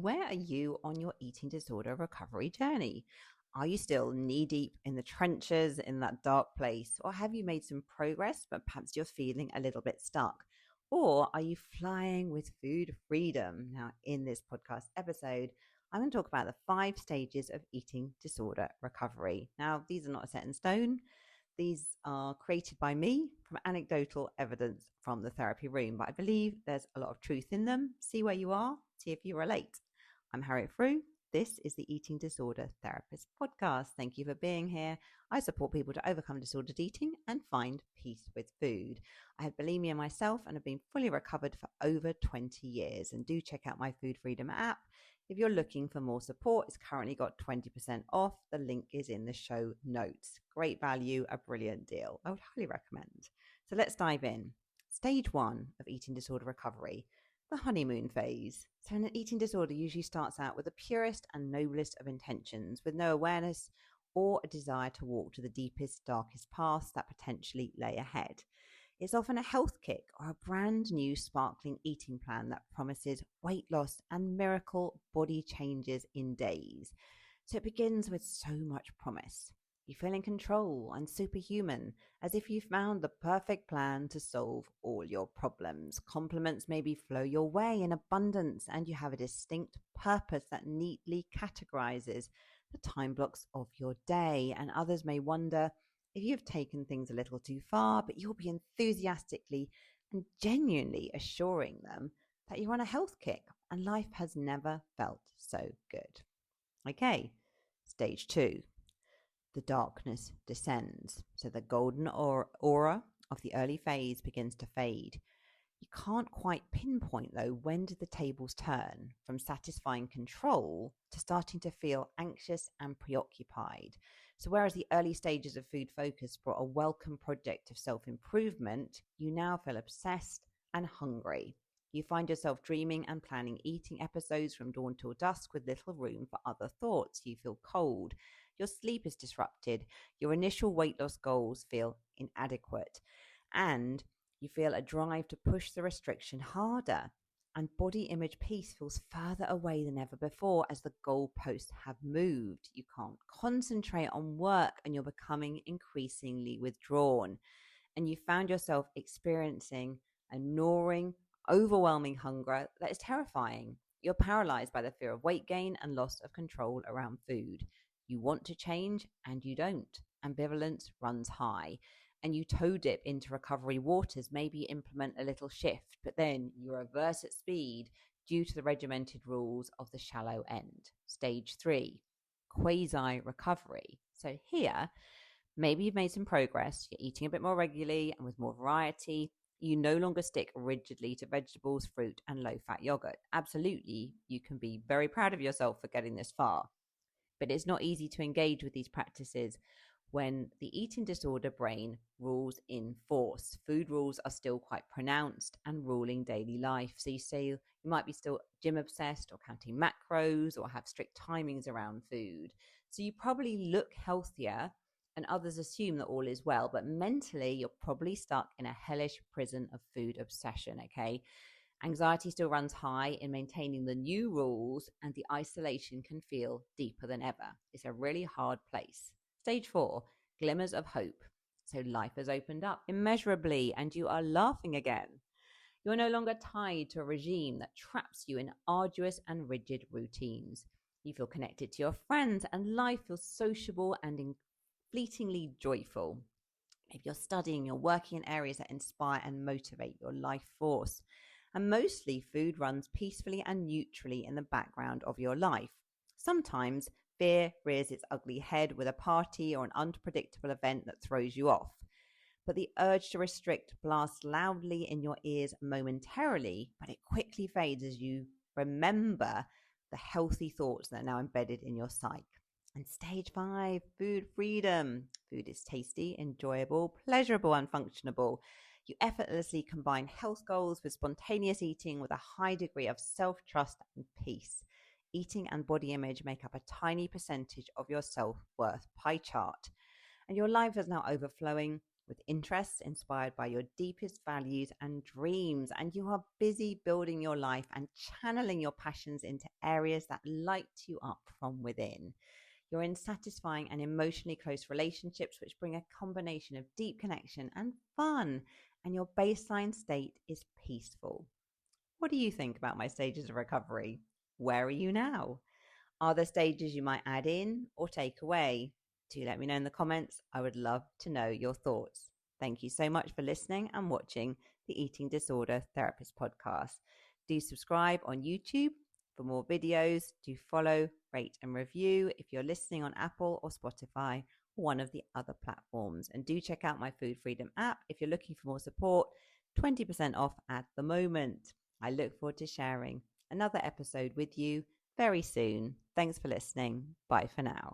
Where are you on your eating disorder recovery journey? Are you still knee deep in the trenches in that dark place, or have you made some progress, but perhaps you're feeling a little bit stuck? Or are you flying with food freedom? Now, in this podcast episode, I'm going to talk about the 5 stages of eating disorder recovery. Now, these are not set in stone. These are created by me from anecdotal evidence from the therapy room, but I believe there's a lot of truth in them. See where you are, see if you relate. I'm Harriet Frew. This is the Eating Disorder Therapist Podcast. Thank you for being here. I support people to overcome disordered eating and find peace with food. I had bulimia myself and have been fully recovered for over 20 years. And do check out my Food Freedom app. If you're looking for more support, it's currently got 20% off. The link is in the show notes. Great value, a brilliant deal. I would highly recommend. So let's dive in. Stage 1 of eating disorder recovery. The honeymoon phase. So an eating disorder usually starts out with the purest and noblest of intentions, with no awareness or a desire to walk to the deepest, darkest paths that potentially lay ahead. It's often a health kick or a brand new sparkling eating plan that promises weight loss and miracle body changes in days. So it begins with so much promise. You feel in control and superhuman, as if you found the perfect plan to solve all your problems. Compliments maybe flow your way in abundance, and you have a distinct purpose that neatly categorizes the time blocks of your day. And others may wonder if you've taken things a little too far, but you'll be enthusiastically and genuinely assuring them that you're on a health kick and life has never felt so good. Okay, stage 2. The darkness descends. So the golden aura of the early phase begins to fade. You can't quite pinpoint, though, when did the tables turn from satisfying control to starting to feel anxious and preoccupied. So whereas the early stages of food focus brought a welcome project of self-improvement, you now feel obsessed and hungry. You find yourself dreaming and planning eating episodes from dawn till dusk with little room for other thoughts. You feel cold. Your sleep is disrupted. Your initial weight loss goals feel inadequate. And you feel a drive to push the restriction harder. And body image peace feels further away than ever before as the goalposts have moved. You can't concentrate on work and you're becoming increasingly withdrawn. And you found yourself experiencing a gnawing, overwhelming hunger that is terrifying. You're paralyzed by the fear of weight gain and loss of control around food. You want to change and you don't. Ambivalence runs high. And you toe dip into recovery waters, maybe implement a little shift, but then you reverse at speed due to the regimented rules of the shallow end. Stage 3, quasi-recovery. So here, maybe you've made some progress, you're eating a bit more regularly and with more variety. You no longer stick rigidly to vegetables, fruit, and low-fat yogurt. Absolutely, you can be very proud of yourself for getting this far. But it's not easy to engage with these practices when the eating disorder brain rules in force. Food rules are still quite pronounced and ruling daily life. So you say you might be still gym obsessed or counting macros or have strict timings around food. So you probably look healthier and others assume that all is well, but mentally you're probably stuck in a hellish prison of food obsession, okay? Anxiety still runs high in maintaining the new rules, and the isolation can feel deeper than ever. It's a really hard place. Stage 4, glimmers of hope. So life has opened up immeasurably and you are laughing again. You're no longer tied to a regime that traps you in arduous and rigid routines. You feel connected to your friends and life feels sociable and fleetingly joyful. If you're studying, you're working in areas that inspire and motivate your life force. And mostly food runs peacefully and neutrally in the background of your life. Sometimes fear rears its ugly head with a party or an unpredictable event that throws you off. But the urge to restrict blasts loudly in your ears momentarily, but it quickly fades as you remember the healthy thoughts that are now embedded in your psyche. And stage 5, food freedom. Food is tasty, enjoyable, pleasurable, and functionable. You effortlessly combine health goals with spontaneous eating with a high degree of self-trust and peace. Eating and body image make up a tiny percentage of your self-worth pie chart. And your life is now overflowing with interests inspired by your deepest values and dreams, and you are busy building your life and channeling your passions into areas that light you up from within. You're in satisfying and emotionally close relationships, which bring a combination of deep connection and fun, and your baseline state is peaceful. What do you think about my stages of recovery? Where are you now? Are there stages you might add in or take away? Do let me know in the comments. I would love to know your thoughts. Thank you so much for listening and watching the Eating Disorder Therapist podcast. Do subscribe on YouTube for more videos. Do follow, rate, and review if you're listening on Apple or Spotify or one of the other platforms. And do check out my Food Freedom app if you're looking for more support. 20% off at the moment. I look forward to sharing another episode with you very soon. Thanks for listening. Bye for now.